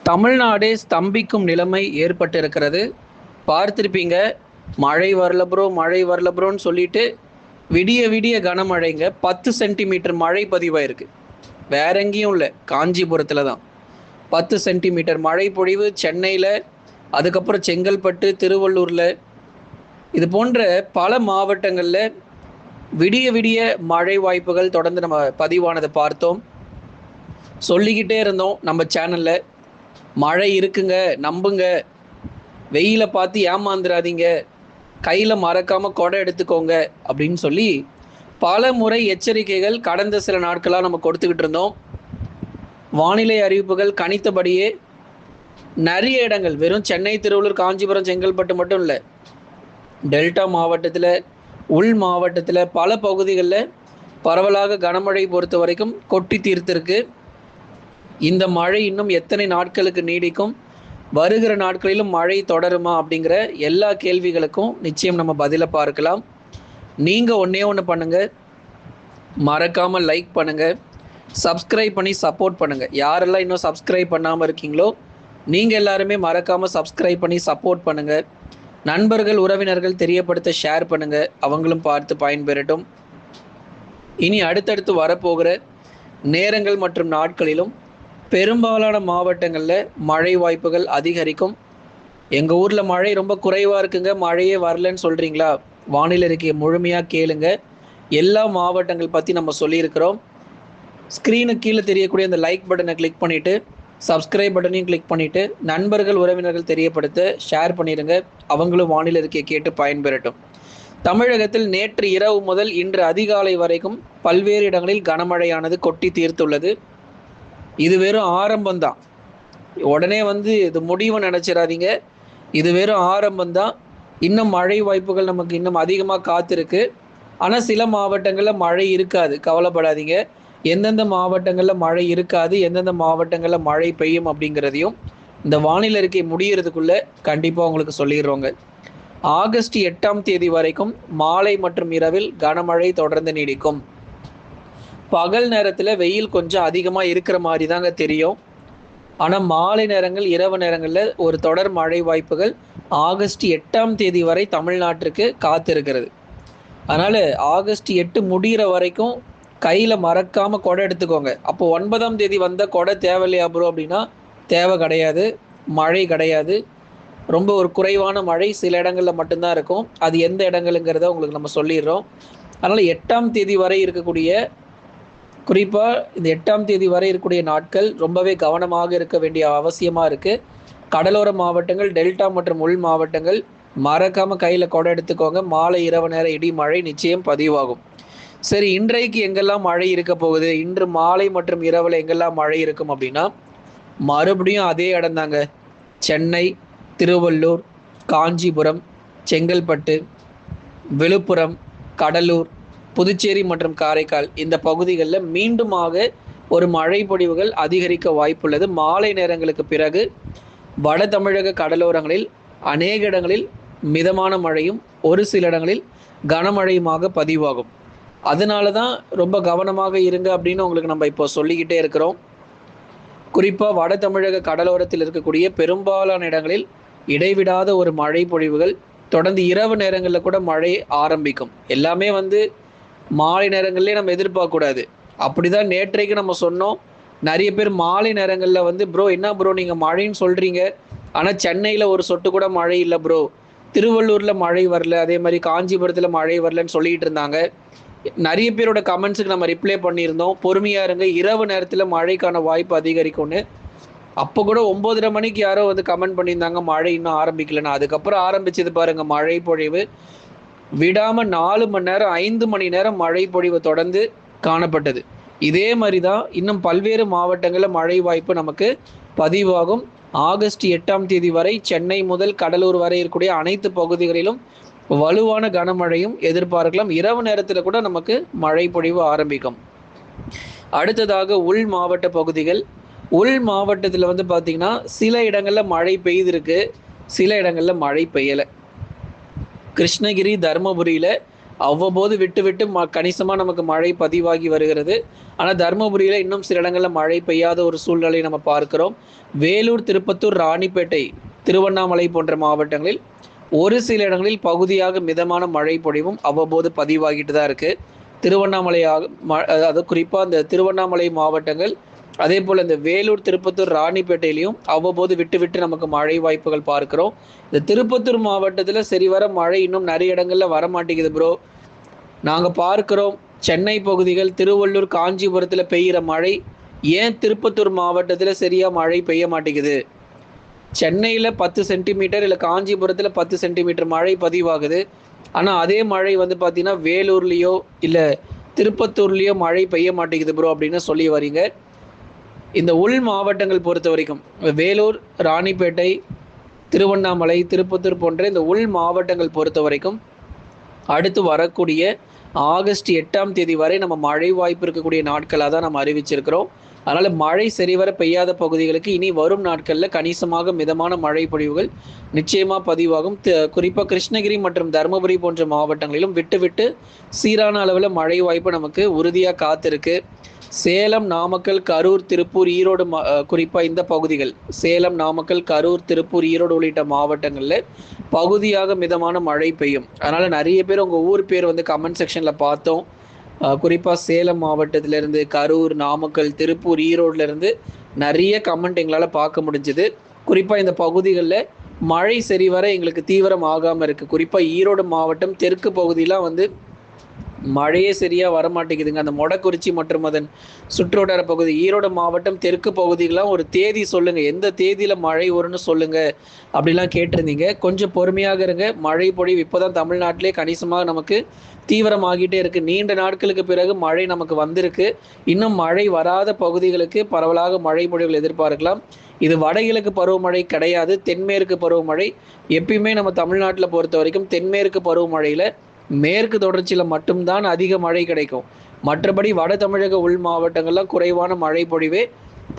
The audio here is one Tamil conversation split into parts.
தமிழ்நாடே ஸ்தம்பிக்கும் நிலைமை ஏற்பட்டிருக்கிறது. பார்த்திருப்பீங்க. மழை வரல ப்ரோ, மழை வரல ப்ரோன்னு சொல்லிட்டு விடிய விடிய கனமழைங்க. 10 சென்டிமீட்டர் மழை பதிவாயிருக்கு. வேற எங்கேயும் இல்லை, காஞ்சிபுரத்தில் தான் 10 சென்டிமீட்டர் மழை பொழிவு. சென்னையில், அதுக்கப்புறம் செங்கல்பட்டு, திருவள்ளூரில், இது போன்ற பல மாவட்டங்களில் விடிய விடிய மழை வாய்ப்புகள் தொடர்ந்து நம்ம பதிவானதை பார்த்தோம். சொல்லிக்கிட்டே இருந்தோம் நம்ம சேனலில், மழை இருக்குங்க, நம்புங்க, வெயிலை பார்த்து ஏமாந்துடாதீங்க, கையில் மறக்காமல் கொடை எடுத்துக்கோங்க அப்படின்னு சொல்லி பல முறை எச்சரிக்கைகள் கடந்த சில நாட்களாக நம்ம கொடுத்துக்கிட்டு இருந்தோம். வானிலை அறிவிப்புகள் கணித்தபடியே நிறைய இடங்கள், வெறும் சென்னை, திருவள்ளூர், காஞ்சிபுரம், செங்கல்பட்டு மட்டும் இல்லை, டெல்டா மாவட்டத்தில், உள் மாவட்டத்தில் பல பகுதிகளில் பரவலாக கனமழை பொறுத்த வரைக்கும் கொட்டி தீர்த்திருக்கு. இந்த மழை இன்னும் எத்தனை நாட்களுக்கு நீடிக்கும், வருகிற நாட்களிலும் மழை தொடருமா அப்படிங்கிற எல்லா கேள்விகளுக்கும் நிச்சயம் நம்ம பதிலை பார்க்கலாம். நீங்கள் ஒன்று பண்ணுங்கள், மறக்காமல் லைக் பண்ணுங்கள், சப்ஸ்கிரைப் பண்ணி சப்போர்ட் பண்ணுங்கள். யாரெல்லாம் இன்னும் சப்ஸ்கிரைப் பண்ணாமல் இருக்கீங்களோ நீங்கள் எல்லாருமே மறக்காமல் சப்ஸ்கிரைப் பண்ணி சப்போர்ட் பண்ணுங்கள். நண்பர்கள், உறவினர்கள் தெரியப்படுத்த ஷேர் பண்ணுங்கள், அவங்களும் பார்த்து பயன்பெறட்டும். இனி அடுத்தடுத்து வரப்போகிற நேரங்கள் மற்றும் நாட்களிலும் பெரும்பாலான மாவட்டங்களில் மழை வாய்ப்புகள் அதிகரிக்கும். எங்கள் ஊரில் மழை ரொம்ப குறைவாக இருக்குங்க, மழையே வரலன்னு சொல்கிறீங்களா? வானிலை அறிக்கையை முழுமையாக கேளுங்க. எல்லா மாவட்டங்கள் பற்றி நம்ம சொல்லியிருக்கிறோம். ஸ்க்ரீனுக்கு கீழே தெரியக்கூடிய அந்த லைக் பட்டனை கிளிக் பண்ணிவிட்டு, சப்ஸ்கிரைப் பட்டனையும் கிளிக் பண்ணிவிட்டு, நண்பர்கள், உறவினர்கள் தெரியப்படுத்த ஷேர் பண்ணிடுங்க, அவங்களும் வானிலை அறிக்கையை கேட்டு பயன்பெறட்டும். தமிழகத்தில் நேற்று இரவு முதல் இன்று அதிகாலை வரைக்கும் பல்வேறு இடங்களில் கனமழையானது கொட்டி தீர்த்துள்ளது. இது வெறும் ஆரம்பம்தான். உடனே இது முடிவு நினச்சிடாதீங்க. இது வெறும் ஆரம்பம்தான். இன்னும் மழை வாய்ப்புகள் நமக்கு இன்னும் அதிகமாக காத்திருக்கு. ஆனால் சில மாவட்டங்களில் மழை இருக்காது, கவலைப்படாதீங்க. எந்தெந்த மாவட்டங்களில் மழை இருக்காது, எந்தெந்த மாவட்டங்களில் மழை பெய்யும் அப்படிங்கிறதையும் இந்த வானிலை அறிக்கை முடிகிறதுக்குள்ளே கண்டிப்பாக உங்களுக்கு சொல்லிடுறோங்க. ஆகஸ்ட் 8ஆம் தேதி வரைக்கும் மாலை மற்றும் இரவில் கனமழை தொடர்ந்து நீடிக்கும். பகல் நேரத்தில் வெயில் கொஞ்சம் அதிகமாக இருக்கிற மாதிரி தாங்க தெரியும். ஆனால் மாலை நேரங்கள், இரவு நேரங்களில் ஒரு தொடர் மழை வாய்ப்புகள் ஆகஸ்ட் 8ஆம் தேதி வரை தமிழ்நாட்டிற்கு காத்திருக்கிறது. அதனால் ஆகஸ்ட் 8 முடிகிற வரைக்கும் கையில் மறக்காமல் கொடை எடுத்துக்கோங்க. அப்போ 9ஆம் தேதி வந்த கொடை தேவையில்லையா ப்ரோ அப்படின்னா தேவை கிடையாது, மழை கிடையாது. ரொம்ப ஒரு குறைவான மழை சில இடங்களில் மட்டும்தான் இருக்கும். அது எந்த இடங்களுங்கிறத உங்களுக்கு நம்ம சொல்லிடுறோம். அதனால் 8ஆம் தேதி வரை இருக்கக்கூடிய, குறிப்பாக இந்த 8ஆம் தேதி வரை இருக்கக்கூடிய நாட்கள் ரொம்பவே கவனமாக இருக்க வேண்டிய அவசியமாக இருக்குது. கடலோர மாவட்டங்கள், டெல்டா மற்றும் உள் மாவட்டங்கள் மறக்காமல் கையில் கொடை எடுத்துக்கோங்க. மாலை இரவு நேர இடி மழை நிச்சயம் பதிவாகும். சரி, இன்றைக்கு எங்கெல்லாம் மழை இருக்க போகுது, இன்று மாலை மற்றும் இரவில் எங்கெல்லாம் மழை இருக்கும் அப்படின்னா மறுபடியும் அதே இடம் தாங்க. சென்னை, திருவள்ளூர், காஞ்சிபுரம், செங்கல்பட்டு, விழுப்புரம், கடலூர், புதுச்சேரி மற்றும் காரைக்கால் இந்த பகுதிகளில் மீண்டுமாக ஒரு மழை பொழிவுகள் அதிகரிக்க வாய்ப்புள்ளது. மாலை நேரங்களுக்கு பிறகு வட தமிழக கடலோரங்களில் அநேக இடங்களில் மிதமான மழையும் ஒரு சில இடங்களில் கனமழையுமாக பதிவாகும். அதனால தான் ரொம்ப கவனமாக இருங்க அப்படின்னு உங்களுக்கு நம்ம இப்போ சொல்லிக்கிட்டே இருக்கிறோம். குறிப்பாக வட தமிழக கடலோரத்தில் இருக்கக்கூடிய பெரும்பாலான இடங்களில் இடைவிடாத ஒரு மழை பொழிவுகள் தொடர்ந்து இரவு நேரங்களில் கூட மழை ஆரம்பிக்கும். எல்லாமே மாலை நேரங்கள்லேயே நம்ம எதிர்பார்க்கக்கூடாது. அப்படி தான் நேற்றைக்கு நம்ம சொன்னோம். நிறைய பேர் மாலை நேரங்களில் ப்ரோ என்ன ப்ரோ நீங்கள் மழைன்னு சொல்கிறீங்க, ஆனால் சென்னையில் ஒரு சொட்டு கூட மழை இல்லை ப்ரோ, திருவள்ளூரில் மழை வரல, அதே மாதிரி காஞ்சிபுரத்தில் மழை வரலன்னு சொல்லிகிட்டு இருந்தாங்க. நிறைய பேரோட கமெண்ட்ஸுக்கு நம்ம ரிப்ளை பண்ணியிருந்தோம். பொறுமையாக இருங்க, இரவு நேரத்தில் மழைக்கான வாய்ப்பு அதிகரிக்கும்னு. அப்போ கூட 9:30 மணிக்கு யாரோ கமெண்ட் பண்ணியிருந்தாங்க மழை இன்னும் ஆரம்பிக்கலன்னு. அதுக்கப்புறம் ஆரம்பிச்சது பாருங்கள் மழை பொழிவு. விடாமல் 4 மணி நேரம், 5 மணி நேரம் மழை பொழிவு தொடர்ந்து காணப்பட்டது. இதே மாதிரி தான் இன்னும் பல்வேறு மாவட்டங்களில் மழை வாய்ப்பு நமக்கு பதிவாகும். ஆகஸ்ட் 8ஆம் தேதி வரை சென்னை முதல் கடலூர் வரை இருக்கக்கூடிய அனைத்து பகுதிகளிலும் வலுவான கனமழையும் எதிர்பார்க்கலாம். இரவு நேரத்தில் கூட நமக்கு மழை பொழிவு ஆரம்பிக்கும். அடுத்ததாக உள் மாவட்ட பகுதிகள். உள் மாவட்டத்தில் பார்த்திங்கன்னா சில இடங்களில் மழை பெய்திருக்கு, சில இடங்களில் மழை பெய்யலை. கிருஷ்ணகிரி, தருமபுரியில் அவ்வப்போது விட்டு விட்டு கணிசமாக நமக்கு மழை பதிவாகி வருகிறது. ஆனால் தருமபுரியில் இன்னும் சில இடங்களில் மழை பெய்யாத ஒரு சூழ்நிலை நம்ம பார்க்கிறோம். வேலூர், திருப்பத்தூர், ராணிப்பேட்டை, திருவண்ணாமலை போன்ற மாவட்டங்களில் ஒரு சில இடங்களில் பகுதியாக மிதமான மழை பொழிவும் அவ்வப்போது பதிவாகிட்டு தான் இருக்குது. திருவண்ணாமலையாக அதாவது குறிப்பாக இந்த திருவண்ணாமலை மாவட்டங்கள், அதே போல் இந்த வேலூர், திருப்பத்தூர், ராணிப்பேட்டையிலையும் அவ்வப்போது விட்டு விட்டு நமக்கு மழை வாய்ப்புகள் பார்க்கிறோம். இந்த திருப்பத்தூர் மாவட்டத்தில் சரிவர மழை இன்னும் நிறைய இடங்களில் வரமாட்டேங்குது ப்ரோ. நாங்கள் பார்க்கிறோம் சென்னை பகுதிகள், திருவள்ளூர், காஞ்சிபுரத்தில் பெய்கிற மழை ஏன் திருப்பத்தூர் மாவட்டத்தில் சரியாக மழை பெய்ய மாட்டேங்குது? சென்னையில் 10 சென்டிமீட்டர் இல்லை காஞ்சிபுரத்தில் 10 சென்டிமீட்டர் மழை பதிவாகுது. ஆனால் அதே மழை வந்து பார்த்தீங்கன்னா வேலூர்லேயோ இல்லை திருப்பத்தூர்லேயோ மழை பெய்ய மாட்டேங்குது ப்ரோ அப்படின்னு சொல்லி வரீங்க. இந்த உள் மாவட்டங்கள் பொறுத்த வரைக்கும் வேலூர், ராணிப்பேட்டை, திருவண்ணாமலை, திருப்பத்தூர் போன்ற இந்த உள் மாவட்டங்கள் பொறுத்த வரைக்கும் அடுத்து வரக்கூடிய ஆகஸ்ட் 8ஆம் தேதி வரை நம்ம மழை வாய்ப்பு இருக்கக்கூடிய நாட்களாக தான் நம்ம அறிவிச்சிருக்கிறோம். அதனால் மழை சரிவர பெய்யாத பகுதிகளுக்கு இனி வரும் நாட்களில் கணிசமாக மிதமான மழை பொழிவுகள் நிச்சயமாக பதிவாகும். குறிப்பாக கிருஷ்ணகிரி மற்றும் தருமபுரி போன்ற மாவட்டங்களிலும் விட்டு விட்டு சீரான அளவில் மழை வாய்ப்பு நமக்கு உறுதியாக காத்திருக்கு. சேலம், நாமக்கல், கரூர், திருப்பூர், ஈரோடு குறிப்பாக இந்த பகுதிகள் சேலம், நாமக்கல், கரூர், திருப்பூர், ஈரோடு உள்ளிட்ட மாவட்டங்களில் பகுதியாக மிதமான மழை பெய்யும். அதனால் நிறைய பேர் உங்கள் ஊர் பேர் வந்து கமெண்ட் செக்ஷனில் பார்த்தோம். குறிப்பாக சேலம் மாவட்டத்திலேருந்து, கரூர், நாமக்கல், திருப்பூர், ஈரோடுலேருந்து நிறைய கமெண்ட் எங்களால் பார்க்க முடிஞ்சுது. குறிப்பாக இந்த பகுதிகளில் மழை சரிவர எங்களுக்கு தீவிரம் ஆகாமல் இருக்குது. குறிப்பாக ஈரோடு மாவட்டம் தெற்கு பகுதியெலாம் வந்து மழையே சரியாக வரமாட்டேங்குதுங்க. அந்த மொடக்குறிச்சி மற்றும் அதன் சுற்றுவட்டார பகுதி, ஈரோடு மாவட்டம் தெற்கு பகுதிகளாம் ஒரு தேதி சொல்லுங்கள், எந்த தேதியில் மழை வரும்னு சொல்லுங்கள் அப்படிலாம் கேட்டிருந்தீங்க. கொஞ்சம் பொறுமையாக இருங்க. மழை பொழிவு இப்போ தான் தமிழ்நாட்டிலே கணிசமாக நமக்கு தீவிரமாகிட்டே இருக்குது. நீண்ட நாட்களுக்கு பிறகு மழை நமக்கு வந்திருக்கு. இன்னும் மழை வராத பகுதிகளுக்கு பரவலாக மழை பொழிவுகள் எதிர்பார்க்கலாம். இது வடகிழக்கு பருவமழை கிடையாது, தென்மேற்கு பருவமழை. எப்பயுமே நம்ம தமிழ்நாட்டில் பொறுத்த வரைக்கும் தென்மேற்கு பருவமழையில் மேற்கு தொடர்ச்சியில் மட்டும்தான் அதிக மழை கிடைக்கும். மற்றபடி வட தமிழக உள் மாவட்டங்கள்லாம் குறைவான மழை பொழிவே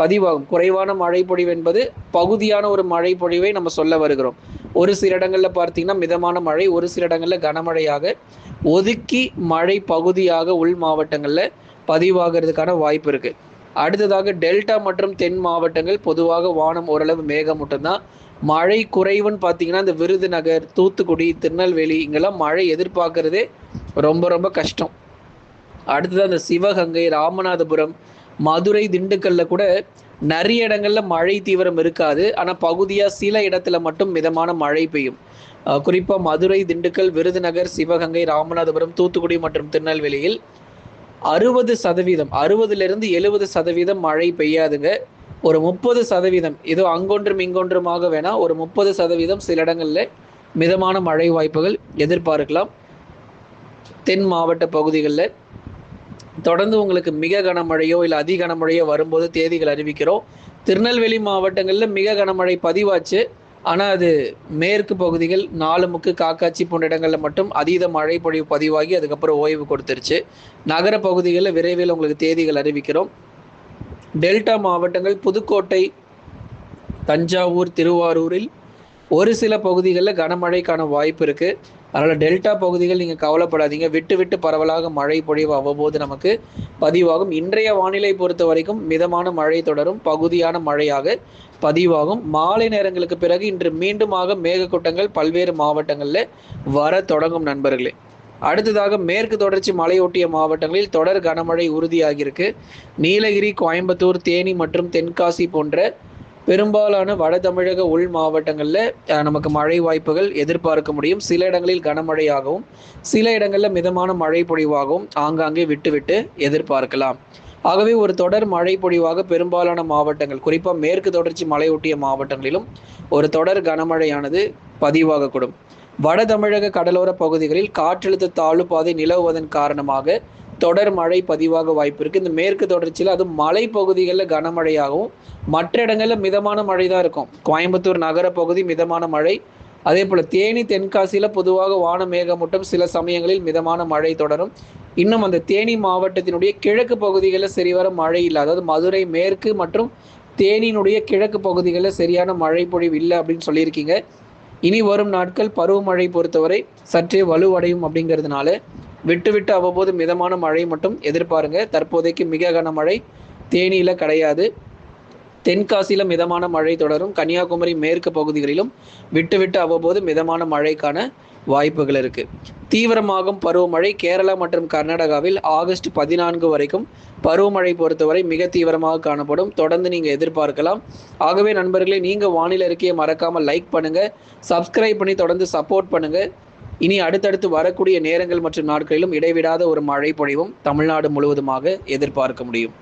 பதிவாகும். குறைவான மழை பொழிவு என்பது பகுதியான ஒரு மழை பொழிவை நம்ம சொல்ல வருகிறோம். ஒரு சில இடங்களில் பார்த்தீங்கன்னா மிதமான மழை, ஒரு சில இடங்களில் கனமழையாக ஒதுக்கி மழை பகுதியாக உள் மாவட்டங்களில் பதிவாகிறதுக்கான வாய்ப்பு இருக்குது. அடுத்ததாக டெல்டா மற்றும் தென் மாவட்டங்கள் பொதுவாக வானம் ஓரளவு மேகமூட்டம் தான். மழை குறைவுன்னு பார்த்தீங்கன்னா இந்த விருதுநகர், தூத்துக்குடி, திருநெல்வேலி இங்கெல்லாம் மழை எதிர்பார்க்கறதே ரொம்ப ரொம்ப கஷ்டம். அடுத்தது அந்த சிவகங்கை, ராமநாதபுரம், மதுரை, திண்டுக்கல்ல கூட நிறைய இடங்கள்ல மழை தீவிரம் இருக்காது. ஆனால் பகுதியாக சில இடத்துல மட்டும் மிதமான மழை பெய்யும். குறிப்பாக மதுரை, திண்டுக்கல், விருதுநகர், சிவகங்கை, ராமநாதபுரம், தூத்துக்குடி மற்றும் திருநெல்வேலியில் 60%, 60லிருந்து 70% மழை பெய்யாதுங்க. ஒரு 30%, ஏதோ அங்கொன்றும் இங்கொன்றுமாக வேணால் ஒரு 30% சில இடங்களில் மிதமான மழை வாய்ப்புகள் எதிர்பார்க்கலாம். தென் மாவட்ட பகுதிகளில் தொடர்ந்து உங்களுக்கு மிக கனமழையோ இல்லை அதி கனமழையோ வரும்போது தேதிகள் அறிவிக்கிறோம். திருநெல்வேலி மாவட்டங்களில் மிக கனமழை பதிவாச்சு. ஆனால் அது மேற்கு பகுதிகள், நாலுமுக்கு, காக்காட்சி போன்ற இடங்களில் மட்டும் அதீத மழை பொழிவு பதிவாகி அதுக்கப்புறம் ஓய்வு கொடுத்துருச்சு. நகர பகுதிகளில் விரைவில் உங்களுக்கு தேதிகள் அறிவிக்கிறோம். டெல்டா மாவட்டங்கள் புதுக்கோட்டை, தஞ்சாவூர், திருவாரூரில் ஒரு சில பகுதிகளில் கனமழைக்கான வாய்ப்பு இருக்குது. அதனால் டெல்டா பகுதிகள் நீங்கள் கவலைப்படாதீங்க. விட்டு விட்டு பரவலாக மழை பொழிவு அவ்வப்போது நமக்கு பதிவாகும். இன்றைய வானிலை பொறுத்த வரைக்கும் மிதமான மழை தொடரும், பகுதியான மழையாக பதிவாகும். மாலை நேரங்களுக்கு பிறகு இன்று மீண்டுமாக மேகக்கூட்டங்கள் பல்வேறு மாவட்டங்களில் வர தொடங்கும் நண்பர்களே. அடுத்ததாக மேற்கு தொடர்ச்சி மலையொட்டிய மாவட்டங்களில் தொடர் கனமழை உறுதியாகியிருக்கு. நீலகிரி, கோயம்புத்தூர், தேனி மற்றும் தென்காசி போன்ற பெரும்பாலான வட தமிழக உள் மாவட்டங்களில் நமக்கு மழை வாய்ப்புகள் எதிர்பார்க்க முடியும். சில இடங்களில் கனமழையாகவும் சில இடங்களில் மிதமான மழை பொழிவாகவும் ஆங்காங்கே விட்டு விட்டு எதிர்பார்க்கலாம். ஆகவே ஒரு தொடர் மழை பொழிவாக பெரும்பாலான மாவட்டங்கள், குறிப்பாக மேற்கு தொடர்ச்சி மலையொட்டிய மாவட்டங்களிலும் ஒரு தொடர் கனமழையானது பதிவாகக்கூடும். வட தமிழக கடலோர பகுதிகளில் காற்றழுத்த தாழ்வு பாதை நிலவுவதன் காரணமாக தொடர் மழை பதிவாக வாய்ப்பு இருக்குது. இந்த மேற்கு தொடர்ச்சியில் அதுவும் மலை பகுதிகளில் கனமழையாகவும் மற்ற இடங்களில் மிதமான மழை தான் இருக்கும். கோயம்புத்தூர் நகர பகுதி மிதமான மழை, அதே போல் தேனி, தென்காசியில் பொதுவாக வான மேகமூட்டம், சில சமயங்களில் மிதமான மழை தொடரும். இன்னும் அந்த தேனி மாவட்டத்தினுடைய கிழக்கு பகுதிகளில் சரிவர மழை இல்லை. அதாவது மதுரை மேற்கு மற்றும் தேனியினுடைய கிழக்கு பகுதிகளில் சரியான மழை பொழிவு இல்லை அப்படின்னு சொல்லியிருக்கீங்க. இனி வரும் நாட்கள் பருவமழை பொறுத்தவரை சற்றே வலுவடையும். அப்படிங்கிறதுனால விட்டு விட்டு அவ்வப்போது மிதமான மழை மட்டும் எதிர்பாருங்க. தற்போதைக்கு மிக கனமழை தேனியில் கிடையாது. தென்காசியில மிதமான மழை தொடரும். கன்னியாகுமரி மேற்கு பகுதிகளிலும் விட்டு விட்டு அவ்வப்போது மிதமான மழைக்கான வாய்ப்புகள் இருக்கு. தீவிரமாகும் பருவமழை கேரளா மற்றும் கர்நாடகாவில் ஆகஸ்ட் 14 வரைக்கும் பருவமழை பொறுத்தவரை மிக தீவிரமாக காணப்படும். தொடர்ந்து நீங்க எதிர்பார்க்கலாம். ஆகவே நண்பர்களே, நீங்க வானிலை அறிக்கையை மறக்காம லைக் பண்ணுங்க, சப்ஸ்கிரைப் பண்ணி தொடர்ந்து சப்போர்ட் பண்ணுங்க. இனி அடுத்தடுத்து வரக்கூடிய நேரங்கள் மற்றும் நாட்களிலும் இடைவிடாத ஒரு மழை பொழிவும் தமிழ்நாடு முழுவதுமாக எதிர்பார்க்க முடியும்.